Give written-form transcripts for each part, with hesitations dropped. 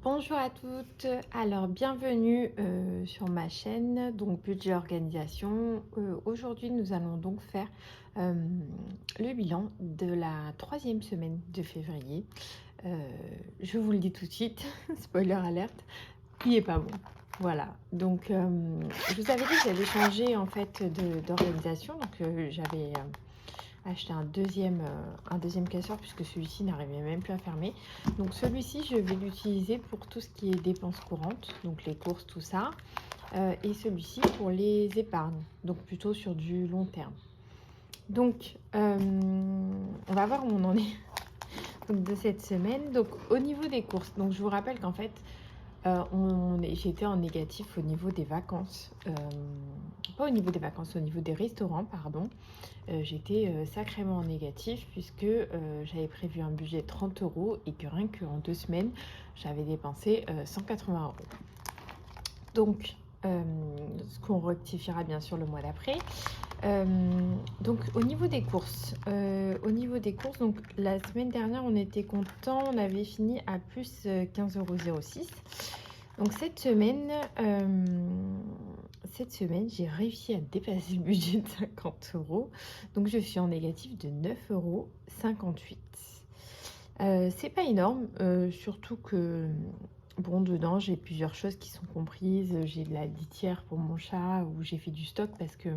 Bonjour à toutes, alors bienvenue sur ma chaîne, donc budget organisation. Aujourd'hui nous allons donc faire euh, le bilan de la troisième semaine de février. Je vous le dis tout de suite, spoiler alerte, il est pas bon. Voilà, donc je vous avais dit que j'avais changé en fait d'organisation, donc j'avais acheter un deuxième casseur puisque celui-ci n'arrivait même plus à fermer. Donc celui-ci, je vais l'utiliser pour tout ce qui est dépenses courantes, donc les courses, tout ça. Et celui-ci pour les épargnes, donc plutôt sur du long terme. Donc, on va voir où on en est donc, de cette semaine. Donc, au niveau des courses, donc je vous rappelle qu'en fait, j'étais en négatif au niveau des vacances. Pas au niveau des vacances, au niveau des restaurants, pardon. J'étais sacrément en négatif puisque j'avais prévu un budget de 30 euros et que rien qu'en 2 semaines, j'avais dépensé 180 euros. Donc, ce qu'on rectifiera bien sûr le mois d'après. Donc au niveau des courses, donc la semaine dernière on était content, on avait fini à plus 15,06 €. Donc cette semaine j'ai réussi à dépasser le budget de 50 euros. Donc je suis en négatif de 9,58 €. C'est pas énorme, surtout que bon, dedans j'ai plusieurs choses qui sont comprises. J'ai de la litière pour mon chat où j'ai fait du stock parce que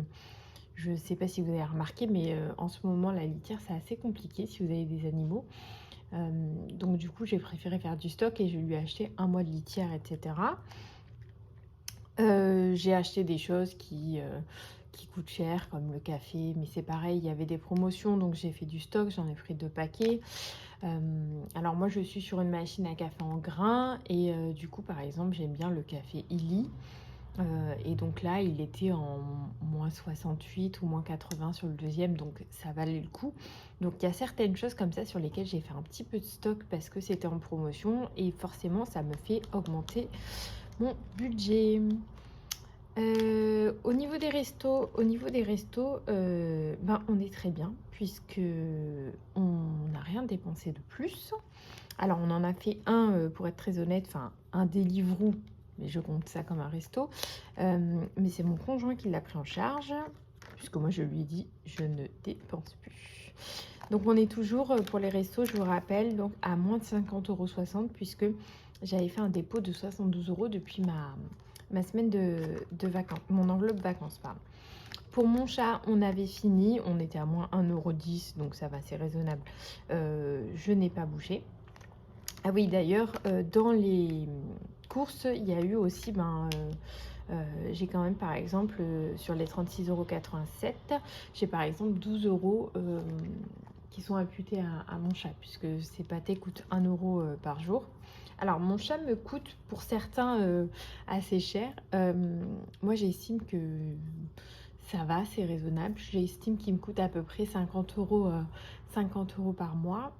je ne sais pas si vous avez remarqué, mais en ce moment, la litière, c'est assez compliqué si vous avez des animaux. Donc du coup, j'ai préféré faire du stock et je lui ai acheté un mois de litière, etc. J'ai acheté des choses qui coûtent cher, comme le café, mais c'est pareil, il y avait des promotions, donc j'ai fait du stock, j'en ai pris 2 paquets. Alors moi, je suis sur une machine à café en grains et du coup, par exemple, j'aime bien le café Illy. Et donc là, il était en moins 68 ou moins 80 sur le deuxième, donc ça valait le coup. Donc il y a certaines choses comme ça sur lesquelles j'ai fait un petit peu de stock parce que c'était en promotion et forcément ça me fait augmenter mon budget. Au niveau des restos, on est très bien puisque on n'a rien dépensé de plus. Alors on en a fait un, pour être très honnête, enfin un Deliveroo, mais je compte ça comme un resto. Mais c'est mon conjoint qui l'a pris en charge, puisque moi je lui ai dit je ne dépense plus. Donc on est toujours pour les restos, je vous rappelle, donc à moins de 50,60 €, puisque j'avais fait un dépôt de 72 € depuis ma semaine de vacances, mon enveloppe vacances, pardon. Pour mon chat, on avait fini, on était à moins 1,10 €, donc ça va, c'est raisonnable. Je n'ai pas bougé. Ah oui, d'ailleurs, dans les courses, il y a eu aussi, j'ai quand même, par exemple, sur les 36,87 €, j'ai par exemple 12 € qui sont imputés à mon chat, puisque ces pâtés coûtent 1 € par jour. Alors, mon chat me coûte pour certains assez cher. Moi, j'estime que ça va, c'est raisonnable. J'estime qu'il me coûte à peu près 50 €, 50 € par mois.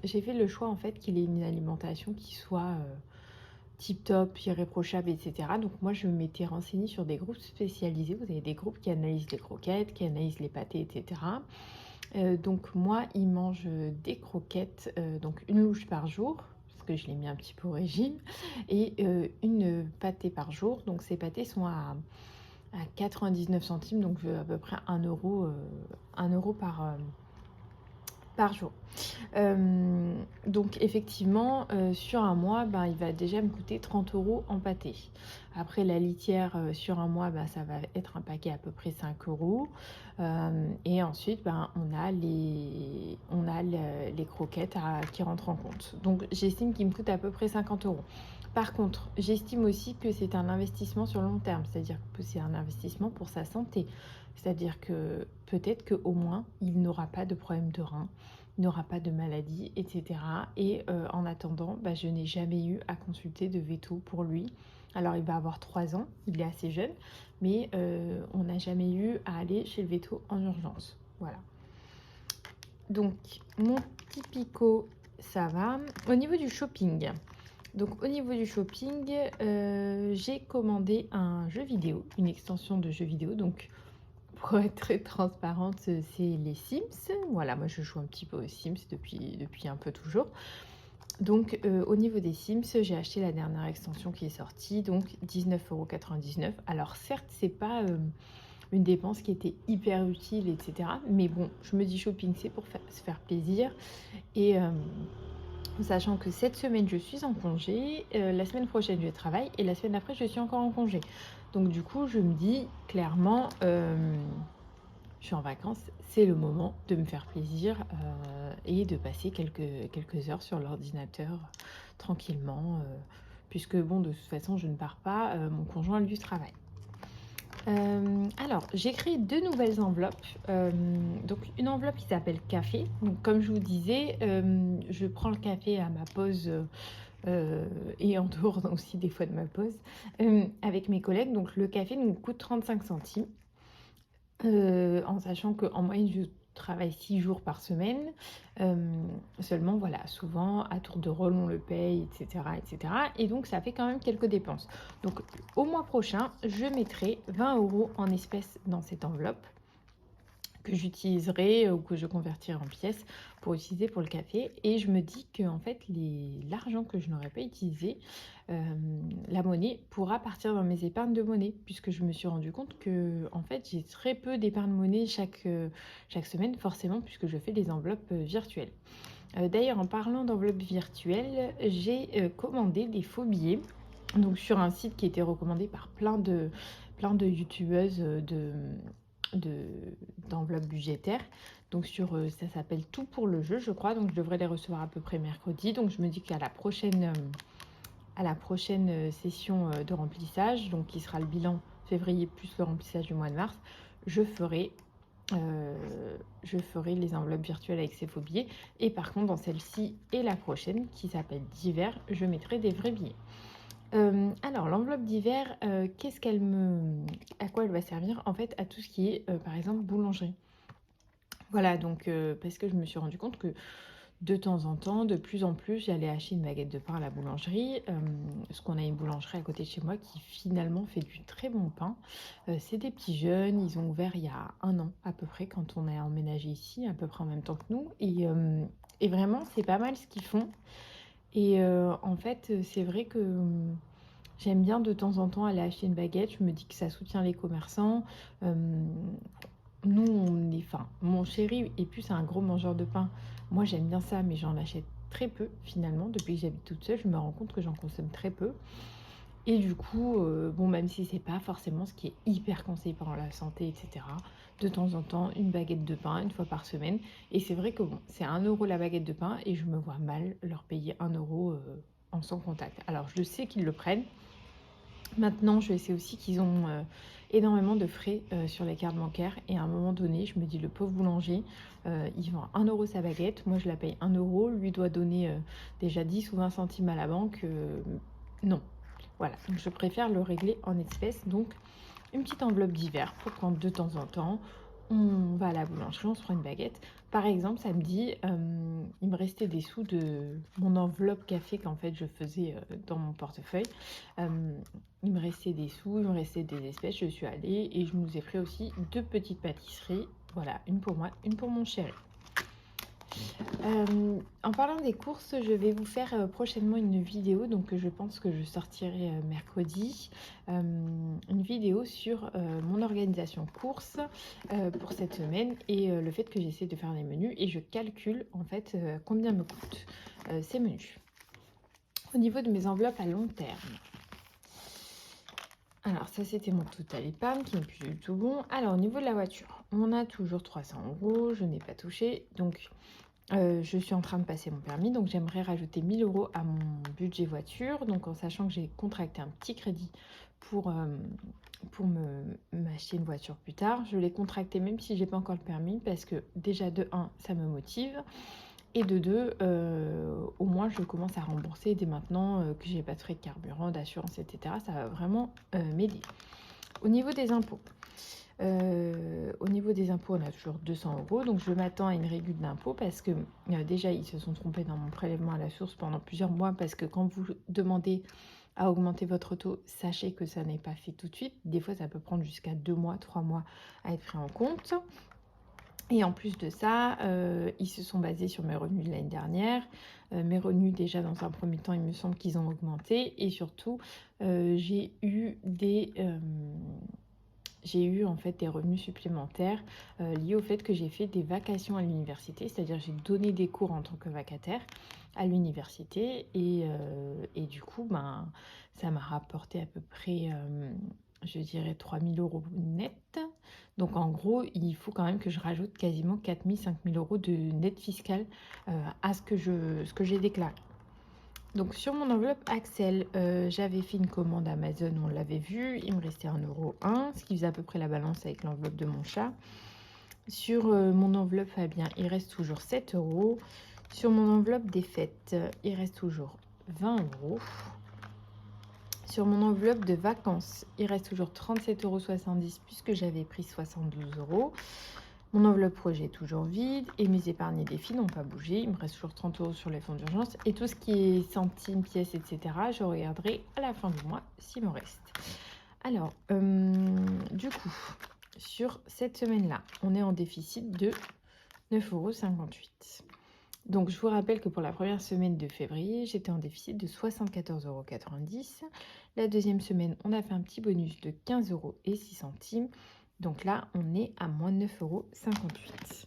J'ai fait le choix en fait qu'il ait une alimentation qui soit tip top, irréprochable, etc. Donc moi je m'étais renseignée sur des groupes spécialisés. Vous avez des groupes qui analysent les croquettes, qui analysent les pâtés, etc. Donc moi il mange des croquettes, donc une louche par jour, parce que je l'ai mis un petit peu au régime, et une pâtée par jour. Donc ces pâtés sont à 99 centimes, donc à peu près 1 €, 1 € par jour. Donc effectivement, sur un mois, il va déjà me coûter 30 € en pâté. Après la litière, sur un mois, ça va être un paquet à peu près 5 €. Et ensuite, on a les croquettes qui rentrent en compte. Donc j'estime qu'il me coûte à peu près 50 €. Par contre, j'estime aussi que c'est un investissement sur le long terme, c'est-à-dire que c'est un investissement pour sa santé. C'est-à-dire que peut-être qu'au moins, il n'aura pas de problème de rein, il n'aura pas de maladie, etc. Et en attendant, je n'ai jamais eu à consulter de veto pour lui. Alors, il va avoir 3 ans, il est assez jeune, mais on n'a jamais eu à aller chez le veto en urgence. Voilà. Donc, mon petit picot, ça va. Au niveau du shopping, j'ai commandé un jeu vidéo, une extension de jeu vidéo. Donc, pour être très transparente, c'est les Sims. Voilà, moi je joue un petit peu aux Sims depuis un peu toujours. Donc, au niveau des Sims, j'ai acheté la dernière extension qui est sortie, donc 19,99 €. Alors certes, c'est pas, une dépense qui était hyper utile et cetera, mais bon, je me dis shopping, c'est pour se faire plaisir et sachant que cette semaine, je suis en congé, la semaine prochaine, je travaille et la semaine après, je suis encore en congé. Donc du coup, je me dis clairement, je suis en vacances, c'est le moment de me faire plaisir, et de passer quelques heures sur l'ordinateur tranquillement, puisque bon, de toute façon, je ne pars pas, mon conjoint, lui, travaille. Alors, j'ai créé 2 nouvelles enveloppes. Donc une enveloppe qui s'appelle café. Donc comme je vous disais, je prends le café à ma pause, et en dehors aussi des fois de ma pause, avec mes collègues. Donc le café nous coûte 35 centimes. En sachant qu'en moyenne, je travaille 6 jours par semaine. Seulement, voilà, souvent, à tour de rôle, on le paye, etc., etc. Et donc, ça fait quand même quelques dépenses. Donc, au mois prochain, je mettrai 20 € en espèces dans cette enveloppe que j'utiliserai ou que je convertirai en pièces pour utiliser pour le café. Et je me dis que en fait, l'argent que je n'aurais pas utilisé, la monnaie, pourra partir dans mes épargnes de monnaie, puisque je me suis rendu compte que en fait, j'ai très peu d'épargne monnaie chaque semaine, forcément, puisque je fais des enveloppes virtuelles. D'ailleurs, en parlant d'enveloppes virtuelles, j'ai commandé des faux billets. Donc sur un site qui était recommandé par plein de youtubeuses d'enveloppes budgétaires. Donc ça s'appelle Tout pour le jeu, je crois. Donc je devrais les recevoir à peu près mercredi. Donc je me dis qu'à la prochaine session de remplissage, donc qui sera le bilan février plus le remplissage du mois de mars, je ferai les enveloppes virtuelles avec ces faux billets. Et par contre, dans celle-ci et la prochaine, qui s'appelle d'hiver, je mettrai des vrais billets. Alors, l'enveloppe d'hiver, à quoi elle va servir? En fait, à tout ce qui est, par exemple, boulangerie. Voilà, donc, parce que je me suis rendu compte que de temps en temps, de plus en plus, j'allais acheter une baguette de pain à la boulangerie. Parce qu'on a une boulangerie à côté de chez moi qui finalement fait du très bon pain. C'est des petits jeunes, ils ont ouvert il y a 1 an à peu près, quand on a emménagé ici, à peu près en même temps que nous. Et vraiment, c'est pas mal ce qu'ils font. Et en fait, c'est vrai que j'aime bien de temps en temps aller acheter une baguette. Je me dis que ça soutient les commerçants. Nous, enfin, mon chéri est plus un gros mangeur de pain. Moi, j'aime bien ça, mais j'en achète très peu finalement. Depuis que j'habite toute seule, je me rends compte que j'en consomme très peu. Et du coup, bon, même si c'est pas forcément ce qui est hyper conseillé pour la santé, etc., de temps en temps, une baguette de pain, une fois par semaine. Et c'est vrai que bon, c'est 1 € la baguette de pain et je me vois mal leur payer 1 € en sans contact. Alors, je sais qu'ils le prennent. Maintenant, je sais aussi qu'ils ont énormément de frais sur les cartes bancaires. Et à un moment donné, je me dis, le pauvre boulanger, il vend 1 € sa baguette. Moi, je la paye 1 €. Lui doit donner déjà 10 ou 20 centimes à la banque. Non. Voilà. Donc, je préfère le régler en espèces. Donc, une petite enveloppe d'hiver pour quand de temps en temps, on va à la boulangerie, on se prend une baguette. Par exemple, samedi, il me restait des sous de mon enveloppe café qu'en fait je faisais dans mon portefeuille. Il me restait des sous, il me restait des espèces. Je suis allée et je nous ai pris aussi 2 petites pâtisseries. Voilà, une pour moi, une pour mon chéri. En parlant des courses, je vais vous faire prochainement une vidéo, donc je pense que je sortirai mercredi, une vidéo sur mon organisation course pour cette semaine et le fait que j'essaie de faire des menus et je calcule en fait combien me coûtent ces menus. Au niveau de mes enveloppes à long terme. Alors ça c'était mon total épargne qui n'est plus du tout bon. Alors au niveau de la voiture, on a toujours 300 €, je n'ai pas touché, donc je suis en train de passer mon permis, donc j'aimerais rajouter 1 000 € à mon budget voiture, donc en sachant que j'ai contracté un petit crédit pour m'acheter une voiture plus tard. Je l'ai contracté même si j'ai pas encore le permis, parce que déjà de 1, ça me motive, et de 2, au moins je commence à rembourser dès maintenant que j'ai pas de frais de carburant, d'assurance, etc. Ça va vraiment m'aider. Au niveau des impôts, on a toujours 200 €. Donc, je m'attends à une régule d'impôt parce que déjà, ils se sont trompés dans mon prélèvement à la source pendant plusieurs mois. Parce que quand vous demandez à augmenter votre taux, sachez que ça n'est pas fait tout de suite. Des fois, ça peut prendre jusqu'à 2 mois, 3 mois à être pris en compte. Et en plus de ça, ils se sont basés sur mes revenus de l'année dernière. Mes revenus, déjà, dans un premier temps, il me semble qu'ils ont augmenté. Et surtout, j'ai eu en fait des revenus supplémentaires liés au fait que j'ai fait des vacations à l'université, c'est-à-dire j'ai donné des cours en tant que vacataire à l'université et du coup ça m'a rapporté à peu près je dirais 3 000 € net. Donc en gros il faut quand même que je rajoute quasiment 4 000 à 5 000 € de net fiscal à ce que j'ai déclaré. Donc sur mon enveloppe Axel, j'avais fait une commande Amazon, on l'avait vu, il me restait 1,01 €, ce qui faisait à peu près la balance avec l'enveloppe de mon chat. Sur mon enveloppe Fabien, il reste toujours 7 €. Sur mon enveloppe des fêtes, il reste toujours 20 €. Sur mon enveloppe de vacances, il reste toujours 37,70 € puisque j'avais pris 72 €. Mon enveloppe projet est toujours vide et mes épargnés défis n'ont pas bougé. Il me reste toujours 30 € sur les fonds d'urgence. Et tout ce qui est centimes, pièces, etc., je regarderai à la fin du mois s'il me reste. Alors, du coup, sur cette semaine-là, on est en déficit de 9,58 €. Donc, je vous rappelle que pour la première semaine de février, j'étais en déficit de 74,90 €. La deuxième semaine, on a fait un petit bonus de 15,06 €. Donc là, on est à moins 9,58 €.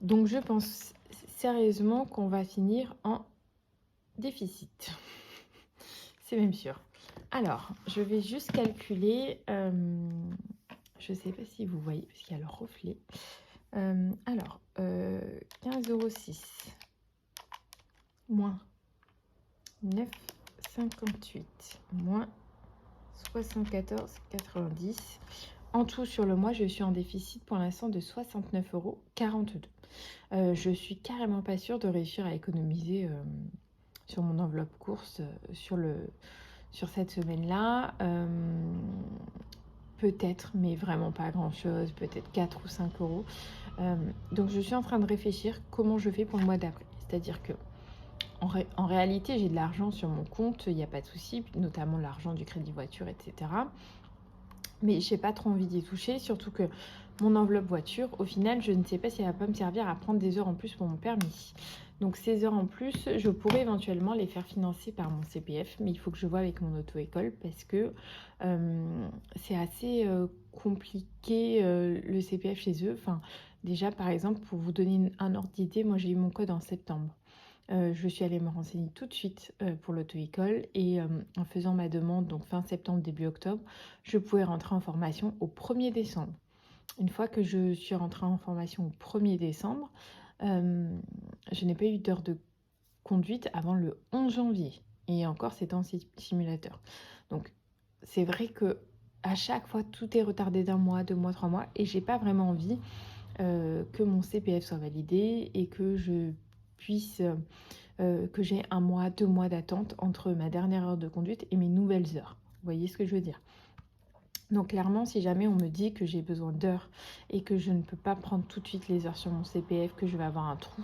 Donc, je pense sérieusement qu'on va finir en déficit. C'est même sûr. Alors, je vais juste calculer. Je ne sais pas si vous voyez, parce qu'il y a le reflet. Alors, 15,06 € moins 9,58 moins 74,90. En tout, sur le mois, je suis en déficit pour l'instant de 69,42 €. Je suis carrément pas sûre de réussir à économiser sur mon enveloppe course sur cette semaine-là. Peut-être, mais vraiment pas grand-chose, peut-être 4 ou 5 €. Donc, je suis en train de réfléchir comment je fais pour le mois d'après. C'est-à-dire que en réalité, j'ai de l'argent sur mon compte, il n'y a pas de souci, notamment l'argent du crédit voiture, etc. Mais je n'ai pas trop envie d'y toucher, surtout que mon enveloppe voiture, au final, je ne sais pas si elle va pas me servir à prendre des heures en plus pour mon permis. Donc ces heures en plus, je pourrais éventuellement les faire financer par mon CPF, mais il faut que je vois avec mon auto-école parce que c'est assez compliqué le CPF chez eux. Enfin, déjà, par exemple, pour vous donner un ordre d'idée, moi j'ai eu mon code en septembre. Je suis allée me renseigner tout de suite pour l'auto-école et en faisant ma demande, donc fin septembre, début octobre, je pouvais rentrer en formation au 1er décembre. Une fois que je suis rentrée en formation au 1er décembre, je n'ai pas eu d'heure de conduite avant le 11 janvier. Et encore, c'était en simulateur. Donc, c'est vrai que à chaque fois, tout est retardé d'1 mois, 2 mois, 3 mois. Et j'ai pas vraiment envie que mon CPF soit validé et que je puisse... que j'ai 1 mois, 2 mois d'attente entre ma dernière heure de conduite et mes nouvelles heures. Vous voyez ce que je veux dire? Donc clairement, si jamais on me dit que j'ai besoin d'heures et que je ne peux pas prendre tout de suite les heures sur mon CPF, que je vais avoir un trou,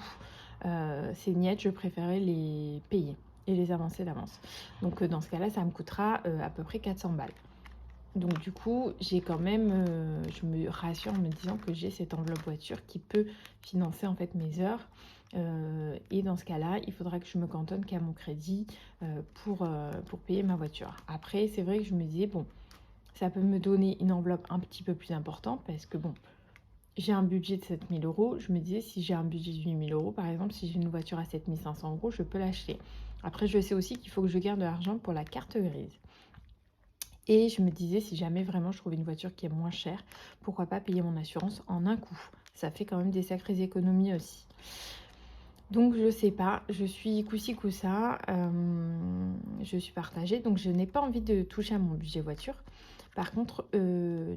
c'est niette, je préférais les payer et les avancer d'avance. Donc dans ce cas-là, ça me coûtera à peu près 400 balles. Donc du coup, j'ai quand même, je me rassure en me disant que j'ai cette enveloppe voiture qui peut financer en fait mes heures. Et dans ce cas-là, il faudra que je me cantonne qu'à mon crédit pour payer ma voiture. Après, c'est vrai que je me disais, bon, ça peut me donner une enveloppe un petit peu plus importante parce que bon, j'ai un budget de 7 000 €. Je me disais, si j'ai un budget de 8 000 € par exemple, si j'ai une voiture à 7 500 €, je peux l'acheter. Après, je sais aussi qu'il faut que je garde de l'argent pour la carte grise. Et je me disais, si jamais vraiment je trouve une voiture qui est moins chère, pourquoi pas payer mon assurance en un coup. Ça fait quand même des sacrées économies aussi. Donc je sais pas, je suis coup-ci coup-ça, je suis partagée, donc je n'ai pas envie de toucher à mon budget voiture. Par contre,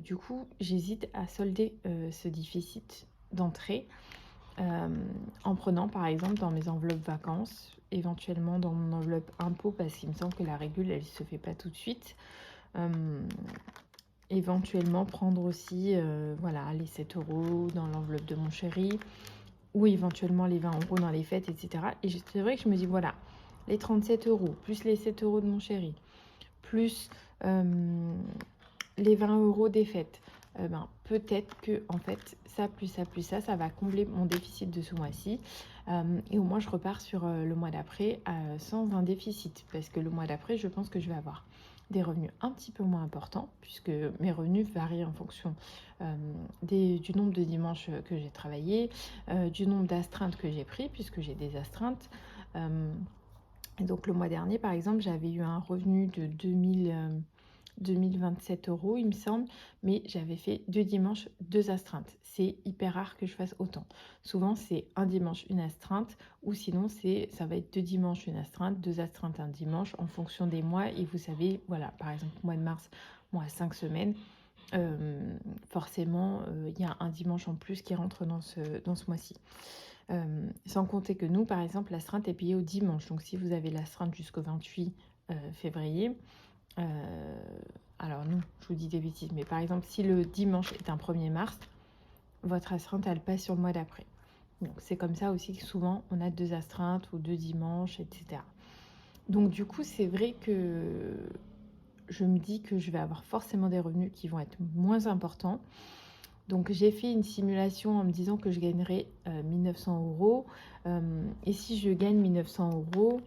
du coup, j'hésite à solder ce déficit d'entrée en prenant par exemple dans mes enveloppes vacances, éventuellement dans mon enveloppe impôt, parce qu'il me semble que la régule, elle ne se fait pas tout de suite. Éventuellement prendre aussi voilà, les 7 € dans l'enveloppe de mon chéri, ou éventuellement les 20 € dans les fêtes, etc. Et c'est vrai que je me dis, voilà, les 37 € plus les 7 € de mon chéri, plus les 20 € des fêtes, peut-être que en fait, ça plus ça plus ça va combler mon déficit de ce mois-ci. Et au moins, je repars sur le mois d'après sans un déficit. Parce que le mois d'après, je pense que je vais avoir des revenus un petit peu moins importants, puisque mes revenus varient en fonction du nombre de dimanches que j'ai travaillé, du nombre d'astreintes que j'ai pris, puisque j'ai des astreintes. Et donc le mois dernier, par exemple, j'avais eu un revenu de 2027 euros, il me semble, mais j'avais fait 2 dimanches, 2 astreintes. C'est hyper rare que je fasse autant. Souvent, c'est un dimanche, une astreinte, ou sinon, ça va être 2 dimanches, une astreinte, 2 astreintes, un dimanche, en fonction des mois. Et vous savez, voilà, par exemple, mois de mars, moi, à 5 semaines, forcément, il y a un dimanche en plus qui rentre dans ce mois-ci. Sans compter que nous, par exemple, l'astreinte est payée au dimanche. Donc, si vous avez l'astreinte jusqu'au 28 février, alors non, je vous dis des bêtises, mais par exemple, si le dimanche est un 1er mars, votre astreinte, elle passe sur le mois d'après. Donc, c'est comme ça aussi que souvent, on a 2 astreintes ou 2 dimanches, etc. Donc, du coup, c'est vrai que je me dis que je vais avoir forcément des revenus qui vont être moins importants. Donc j'ai fait une simulation en me disant que je gagnerais 1900 euros. Et si je gagne 1900 euros,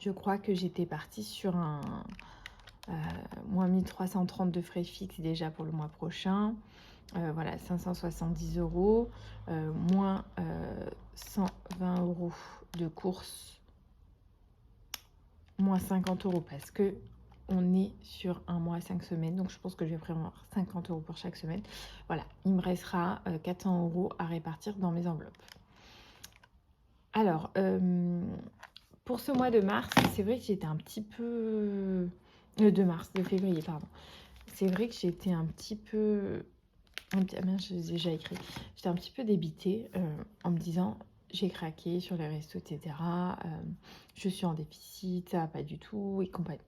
je crois que j'étais partie sur un moins 1330 de frais fixes déjà pour le mois prochain. Voilà, 570 euros, moins 120 euros de course, moins 50 euros parce que on est sur un mois à 5 semaines, donc je pense que je vais prévoir 50 euros pour chaque semaine. Voilà, il me restera 400 euros à répartir dans mes enveloppes. Alors, pour ce mois de mars, c'est vrai que j'étais un petit peu... de février, pardon. C'est vrai que j'étais un petit peu... Ah mince, j'ai déjà écrit. J'étais un petit peu débitée en me disant... J'ai craqué sur les restos, etc. Je suis en déficit, ça va pas du tout, et compagnie.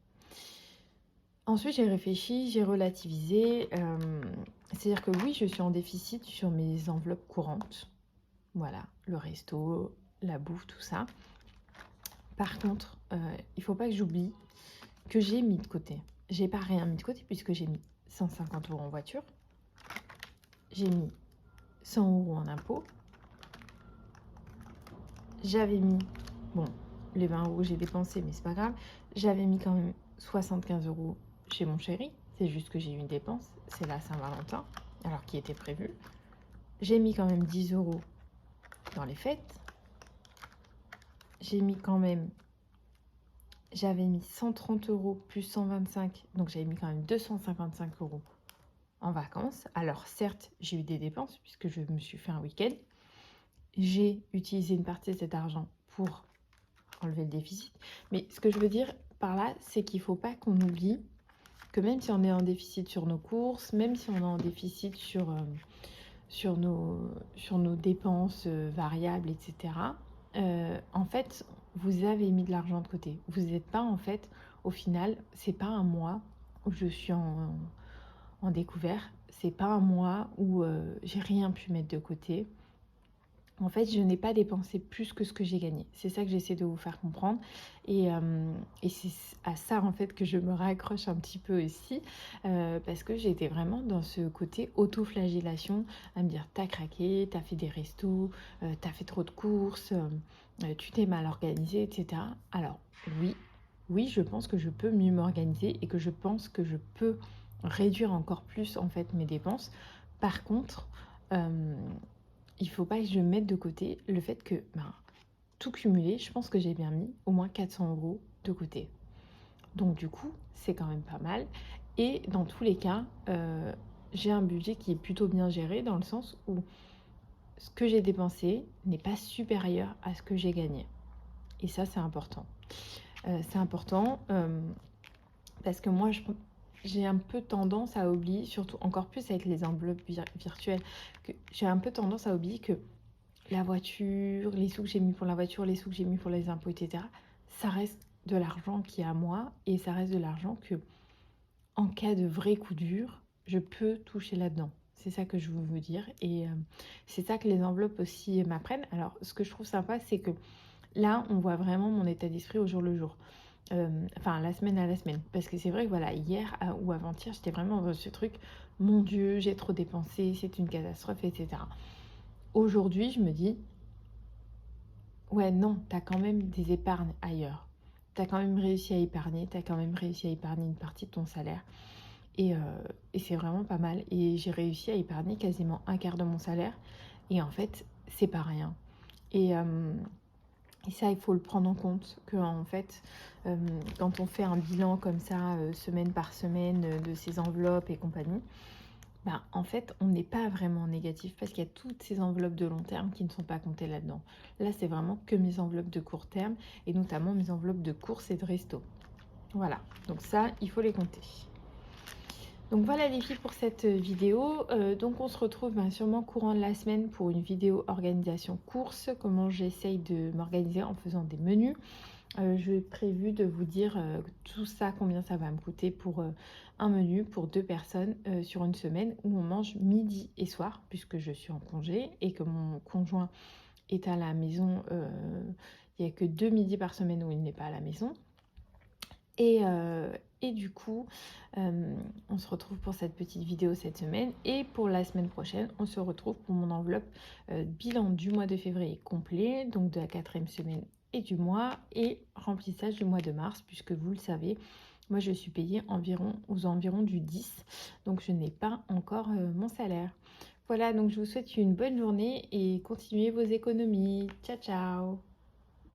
Ensuite, j'ai réfléchi, j'ai relativisé. C'est-à-dire que oui, je suis en déficit sur mes enveloppes courantes. Voilà, le resto, la bouffe, tout ça. Par contre, il ne faut pas que j'oublie que j'ai mis de côté. J'ai pas rien mis de côté puisque j'ai mis 150 euros en voiture. J'ai mis 100 euros en impôts. J'avais mis, bon, les 20 euros que j'ai dépensés, mais c'est pas grave. J'avais mis quand même 75 euros chez mon chéri. C'est juste que j'ai eu une dépense. C'est la Saint-Valentin, alors qui était prévu. J'ai mis quand même 10 euros dans les fêtes. J'ai mis quand même... J'avais mis 130 euros plus 125. Donc j'avais mis quand même 255 euros en vacances. Alors certes, j'ai eu des dépenses puisque je me suis fait un week-end. J'ai utilisé une partie de cet argent pour enlever le déficit. Mais ce que je veux dire par là, c'est qu'il ne faut pas qu'on oublie que même si on est en déficit sur nos courses, même si on est en déficit sur nos dépenses variables, etc., en fait, vous avez mis de l'argent de côté. Vous n'êtes pas, en fait, au final, c'est pas un mois où je suis en découvert. C'est pas un mois où j'ai rien pu mettre de côté. En fait, je n'ai pas dépensé plus que ce que j'ai gagné. C'est ça que j'essaie de vous faire comprendre. Et c'est à ça, en fait, que je me raccroche un petit peu aussi. Parce que j'étais vraiment dans ce côté auto-flagellation, à me dire, t'as craqué, t'as fait des restos, t'as fait trop de courses, tu t'es mal organisé, etc. Alors, oui, je pense que je peux mieux m'organiser et que je pense que je peux réduire encore plus, en fait, mes dépenses. Par contre... il ne faut pas que je mette de côté le fait que, tout cumulé, je pense que j'ai bien mis au moins 400 euros de côté. Donc du coup, c'est quand même pas mal. Et dans tous les cas, j'ai un budget qui est plutôt bien géré dans le sens où ce que j'ai dépensé n'est pas supérieur à ce que j'ai gagné. Et ça, c'est important. C'est important parce que moi, j'ai un peu tendance à oublier, surtout encore plus avec les enveloppes virtuelles, que j'ai un peu tendance à oublier que la voiture, les sous que j'ai mis pour la voiture, les sous que j'ai mis pour les impôts, etc., ça reste de l'argent qui est à moi et ça reste de l'argent que, en cas de vrai coup dur, je peux toucher là-dedans. C'est ça que je veux vous dire et c'est ça que les enveloppes aussi m'apprennent. Alors, ce que je trouve sympa, c'est que là, on voit vraiment mon état d'esprit au jour le jour. enfin la semaine à la semaine. Parce que c'est vrai que voilà, hier ou avant-hier, j'étais vraiment dans ce truc, mon Dieu, j'ai trop dépensé, c'est une catastrophe, etc. Aujourd'hui, je me dis, ouais, non, t'as quand même des épargnes ailleurs. T'as quand même réussi à épargner, t'as quand même réussi à épargner une partie de ton salaire. Et, euh, et c'est vraiment pas mal. Et j'ai réussi à épargner quasiment un quart de mon salaire. Et en fait, c'est pas rien. Et, euh, et ça, il faut le prendre en compte, que en fait, quand on fait un bilan comme ça, semaine par semaine, de ses enveloppes et compagnie, ben, en fait, on n'est pas vraiment négatif parce qu'il y a toutes ces enveloppes de long terme qui ne sont pas comptées là-dedans. Là, c'est vraiment que mes enveloppes de court terme et notamment mes enveloppes de courses et de resto. Voilà, donc ça, il faut les compter. Donc voilà les filles pour cette vidéo. Donc on se retrouve sûrement courant de la semaine pour une vidéo organisation course, comment j'essaye de m'organiser en faisant des menus. J'ai prévu de vous dire tout ça, combien ça va me coûter pour un menu pour 2 personnes sur une semaine où on mange midi et soir, puisque je suis en congé et que mon conjoint est à la maison. Il n'y a que 2 midis par semaine où il n'est pas à la maison. Et du coup, on se retrouve pour cette petite vidéo cette semaine. Et pour la semaine prochaine, on se retrouve pour mon enveloppe bilan du mois de février complet, donc de la 4e semaine et du mois, et remplissage du mois de mars, puisque vous le savez, moi je suis payée aux environs du 10, donc je n'ai pas encore mon salaire. Voilà, donc je vous souhaite une bonne journée et continuez vos économies. Ciao, ciao!